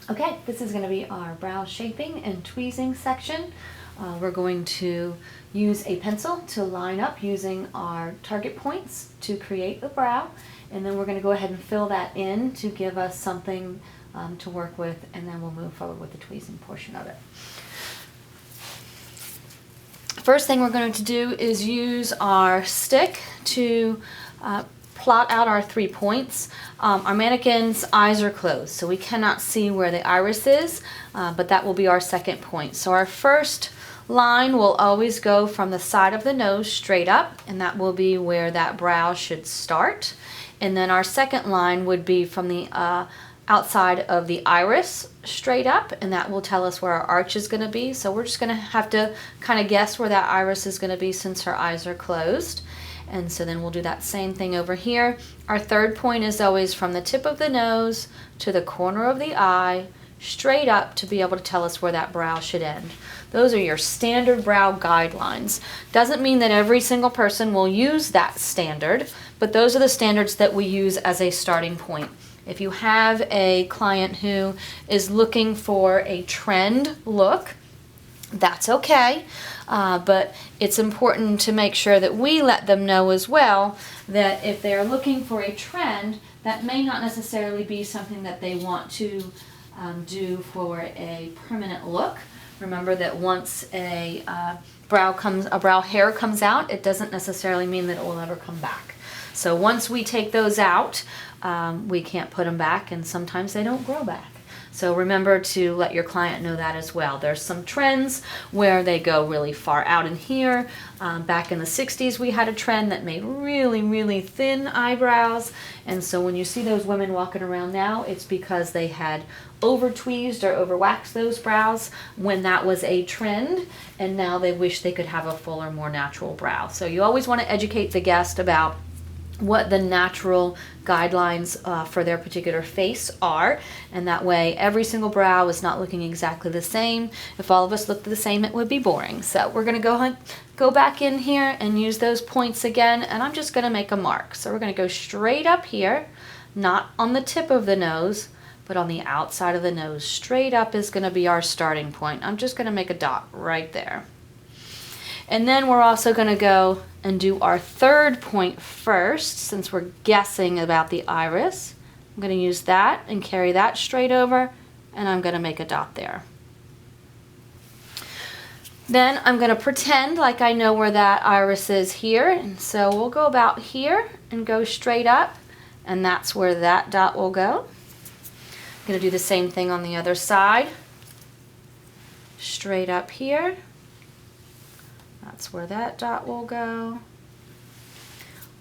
Okay, this is going to be our brow shaping and tweezing section. We're going to use a pencil to line up using our target points to create the brow, and then we're going to go ahead and fill that in to give us something to work with, and then we'll move forward with the tweezing portion of it. First thing we're going to do is use our stick to plot out our 3 points. Our mannequin's eyes are closed, so we cannot see where the iris is, but that will be our second point. So our first line will always go from the side of the nose straight up, and that will be where that brow should start. And then our second line would be from the outside of the iris straight up, and that will tell us where our arch is going to be. So we're just going to have to kind of guess where that iris is going to be since her eyes are closed. And so then we'll do that same thing over here. Our third point is always from the tip of the nose to the corner of the eye, straight up, to be able to tell us where that brow should end. Those are your standard brow guidelines. Doesn't mean that every single person will use that standard, but those are the standards that we use as a starting point. If you have a client who is looking for a trend look, that's okay, but it's important to make sure that we let them know as well that if they're looking for a trend, that may not necessarily be something that they want to do for a permanent look. Remember that once a brow hair comes out, it doesn't necessarily mean that it will ever come back. So once we take those out, we can't put them back, and sometimes they don't grow back. So remember to let your client know that as well. There's some trends where they go really far out in here. Back in the 60s, we had a trend that made really, really thin eyebrows. And so when you see those women walking around now, it's because they had over-tweezed or over-waxed those brows when that was a trend, and now they wish they could have a fuller, more natural brow. So you always want to educate the guest about what the natural guidelines for their particular face are, and that way every single brow is not looking exactly the same. If all of us looked the same, it would be boring. So we're going to go back in here and use those points again, and I'm just going to make a mark. So we're going to go straight up here, not on the tip of the nose, but on the outside of the nose. Straight up is going to be our starting point. I'm just going to make a dot right there. And then we're also going to go and do our third point first, since we're guessing about the iris. I'm going to use that and carry that straight over, and I'm going to make a dot there. Then I'm going to pretend like I know where that iris is here, and so we'll go about here and go straight up, and that's where that dot will go. I'm going to do the same thing on the other side. Straight up here. That's where that dot will go.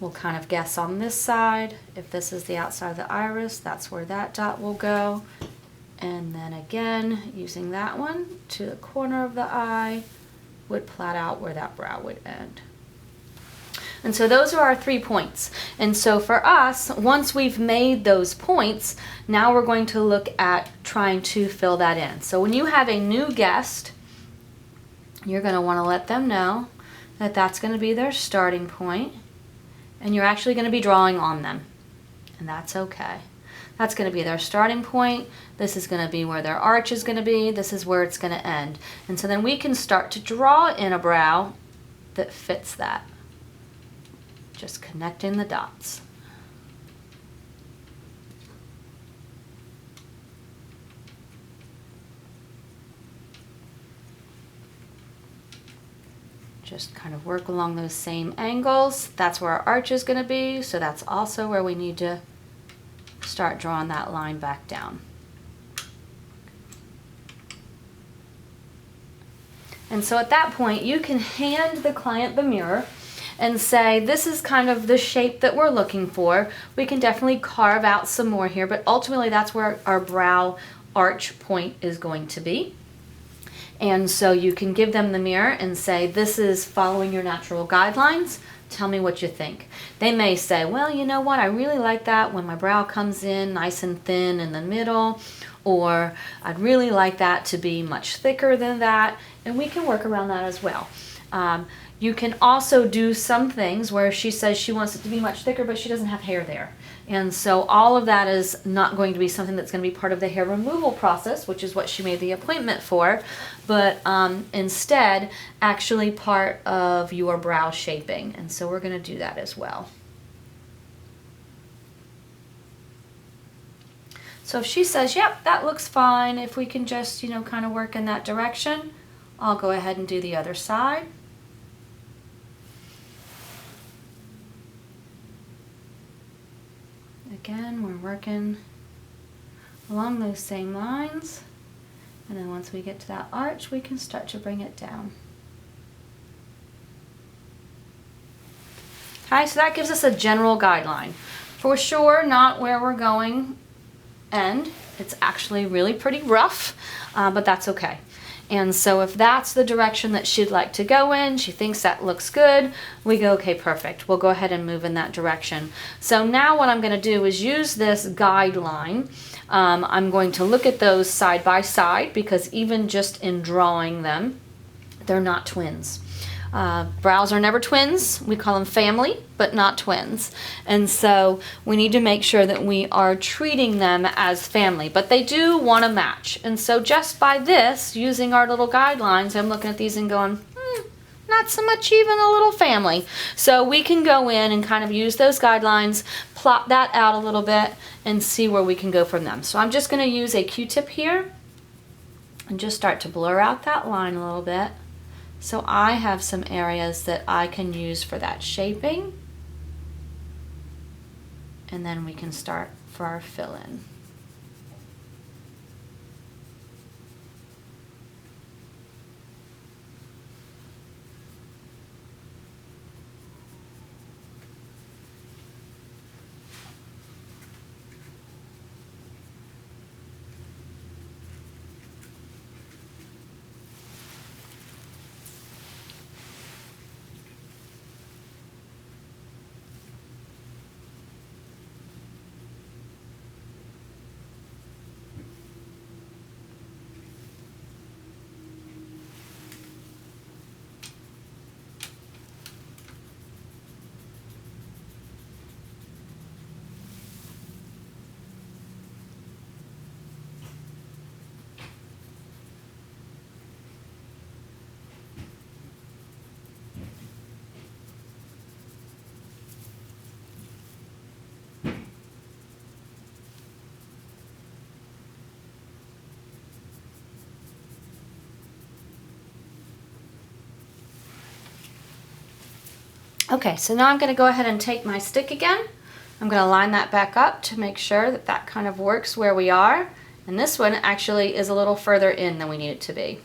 We'll kind of guess on this side. If this is the outside of the iris, that's where that dot will go. And then again, using that one to the corner of the eye, would plot out where that brow would end. And so those are our 3 points. And so for us, once we've made those points, now we're going to look at trying to fill that in. So when you have a new guest, you're going to want to let them know that that's going to be their starting point, and you're actually going to be drawing on them, and that's okay. That's going to be their starting point. This is going to be where their arch is going to be. This is where it's going to end. And so then we can start to draw in a brow that fits that. Just connecting the dots. Just kind of work along those same angles. That's where our arch is going to be, so that's also where we need to start drawing that line back down. And so at that point, you can hand the client the mirror and say, this is kind of the shape that we're looking for. We can definitely carve out some more here, but ultimately that's where our brow arch point is going to be. And so you can give them the mirror and say, this is following your natural guidelines. Tell me what you think. They may say, well, you know what? I really like that when my brow comes in nice and thin in the middle, or I'd really like that to be much thicker than that. And we can work around that as well. You can also do some things where she says she wants it to be much thicker, but she doesn't have hair there. And so all of that is not going to be something that's going to be part of the hair removal process, which is what she made the appointment for, but instead actually part of your brow shaping. And so we're going to do that as well. So if she says, yep, that looks fine, if we can just, you know, kind of work in that direction, I'll go ahead and do the other side. Again, we're working along those same lines, and then once we get to that arch, we can start to bring it down. Okay, so that gives us a general guideline. For sure, not where we're going end. It's actually really pretty rough, but that's okay. And so if that's the direction that she'd like to go in, she thinks that looks good, we go, okay, perfect. We'll go ahead and move in that direction. So now what I'm going to do is use this guideline. I'm going to look at those side by side because even just in drawing them, they're not twins. Brows are never twins. We call them family, but not twins. And so we need to make sure that we are treating them as family, but they do want to match. And so just by this, using our little guidelines, I'm looking at these and going, not so much even a little family. So we can go in and kind of use those guidelines, plot that out a little bit, and see where we can go from them. So I'm just going to use a Q-tip here and just start to blur out that line a little bit. So I have some areas that I can use for that shaping, and then we can start for our fill-in. Okay, so now I'm going to go ahead and take my stick again. I'm going to line that back up to make sure that that kind of works where we are. And this one actually is a little further in than we need it to be.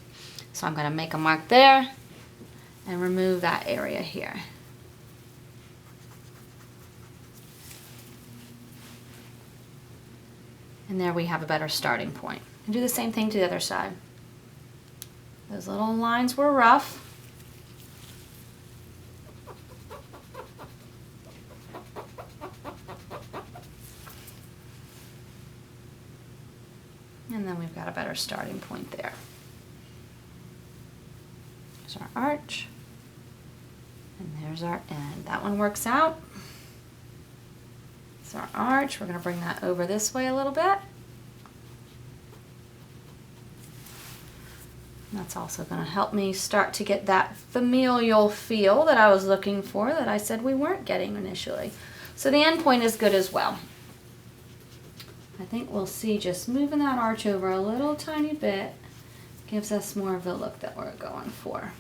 So I'm going to make a mark there and remove that area here. And there we have a better starting point. And do the same thing to the other side. Those little lines were rough. And then we've got a better starting point there. There's our arch. And there's our end. That one works out. It's our arch. We're going to bring that over this way a little bit. And that's also going to help me start to get that familial feel that I was looking for, that I said we weren't getting initially. So the end point is good as well. I think we'll see just moving that arch over a little tiny bit gives us more of the look that we're going for.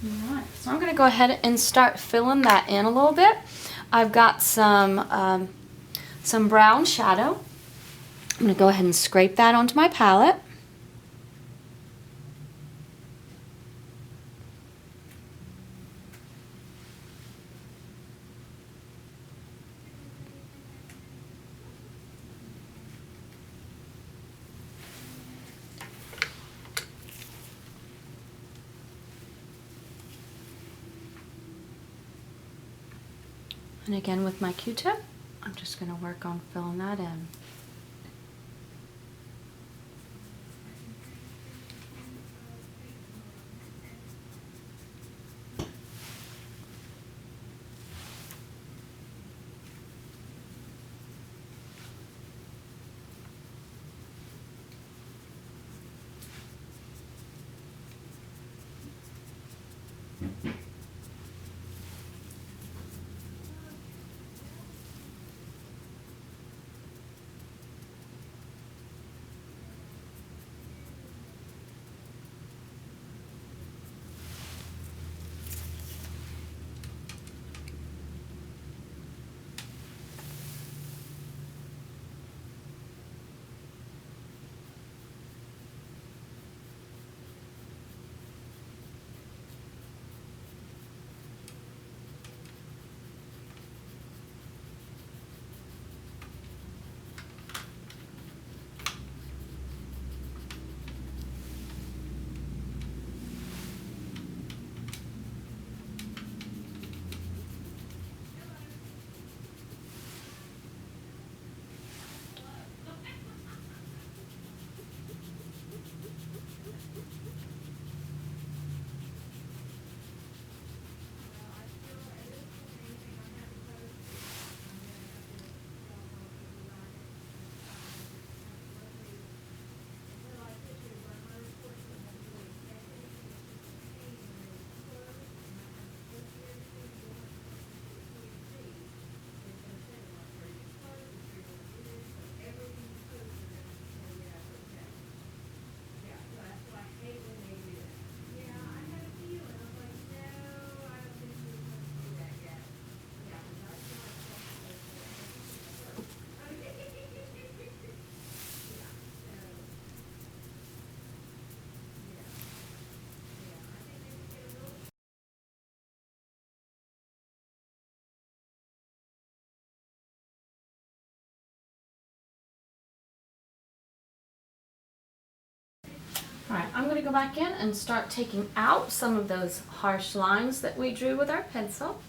Alright, so I'm going to go ahead and start filling that in a little bit. I've got some brown shadow. I'm going to go ahead and scrape that onto my palette. And again with my Q-tip, I'm just going to work on filling that in. Alright, I'm going to go back in and start taking out some of those harsh lines that we drew with our pencil.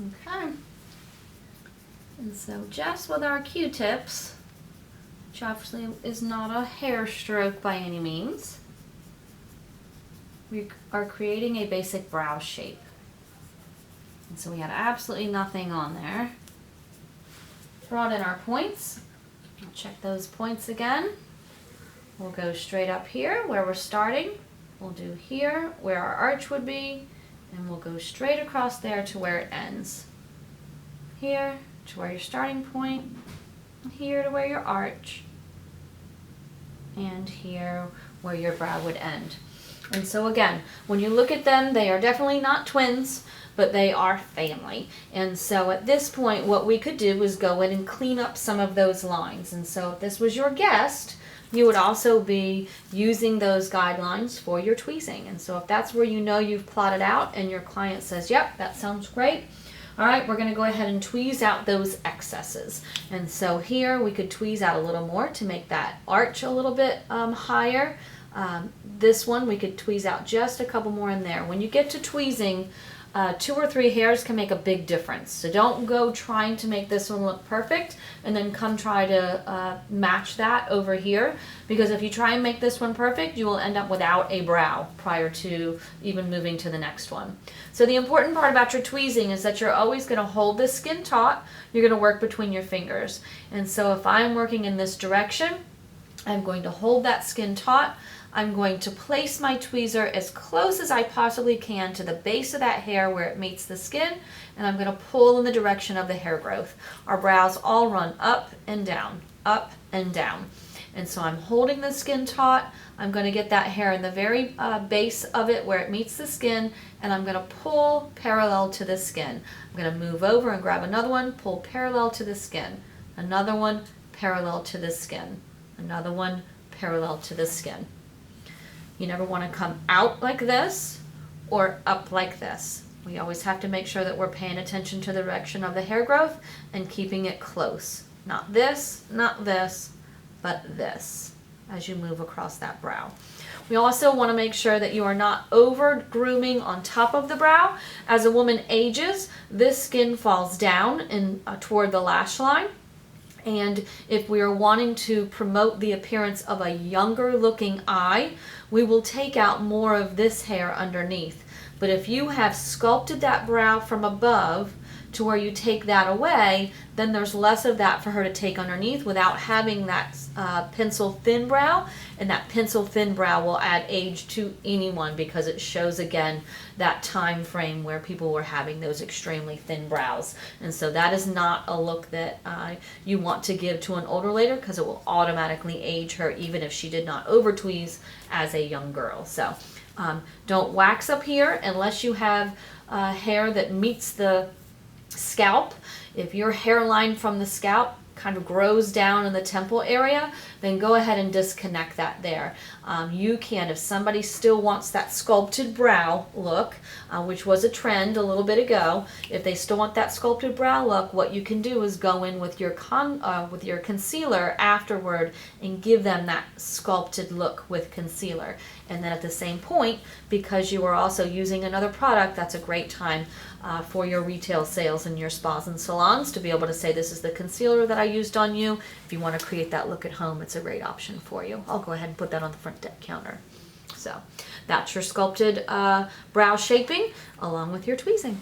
Okay. And so just with our Q-tips, which obviously is not a hair stroke by any means. We are creating a basic brow shape. And so we had absolutely nothing on there. Brought in our points. I'll check those points again. We'll go straight up here where we're starting. We'll do here where our arch would be, and we'll go straight across there to where it ends. Here to where your starting point, here to where your arch, and here where your brow would end. And so again, when you look at them, they are definitely not twins, but they are family. And so at this point, what we could do is go in and clean up some of those lines. And so if this was your guest, you would also be using those guidelines for your tweezing. And so if that's where you know you've plotted out and your client says, yep, that sounds great. All right, we're gonna go ahead and tweeze out those excesses. And so here we could tweeze out a little more to make that arch a little bit higher. This one we could tweeze out just a couple more in there. When you get to tweezing, 2 or 3 hairs can make a big difference. So don't go trying to make this one look perfect and then come try to match that over here, because if you try and make this one perfect, you will end up without a brow prior to even moving to the next one. So the important part about your tweezing is that you're always going to hold this skin taut. You're going to work between your fingers. And so if I'm working in this direction, I'm going to hold that skin taut. I'm going to place my tweezer as close as I possibly can to the base of that hair where it meets the skin, and I'm going to pull in the direction of the hair growth. Our brows all run up and down, up and down. And so I'm holding the skin taut. I'm going to get that hair in the very base of it where it meets the skin, and I'm going to pull parallel to the skin. I'm going to move over and grab another one, pull parallel to the skin. Another one, parallel to the skin. Another one, parallel to the skin. You never want to come out like this or up like this. We always have to make sure that we're paying attention to the direction of the hair growth and keeping it close. Not this, but this as you move across that brow. We also want to make sure that you are not over grooming on top of the brow. As a woman ages, this skin falls down and toward the lash line. And if we are wanting to promote the appearance of a younger looking eye, we will take out more of this hair underneath. But if you have sculpted that brow from above to where you take that away, then there's less of that for her to take underneath without having that pencil thin brow. And that pencil thin brow will add age to anyone because it shows again that time frame where people were having those extremely thin brows. And so that is not a look that you want to give to an older lady, because it will automatically age her even if she did not over tweeze as a young girl. So don't wax up here unless you have hair that meets the scalp. If your hairline from the scalp kind of grows down in the temple area, then go ahead and disconnect that there. You can, if somebody still wants that sculpted brow look, which was a trend a little bit ago, if they still want that sculpted brow look, what you can do is go in with your concealer afterward and give them that sculpted look with concealer. And then at the same point, because you are also using another product, that's a great time for your retail sales in your spas and salons to be able to say, this is the concealer that I used on you. If you want to create that look at home, it's a great option for you. I'll go ahead and put that on the front counter. So that's your sculpted brow shaping along with your tweezing.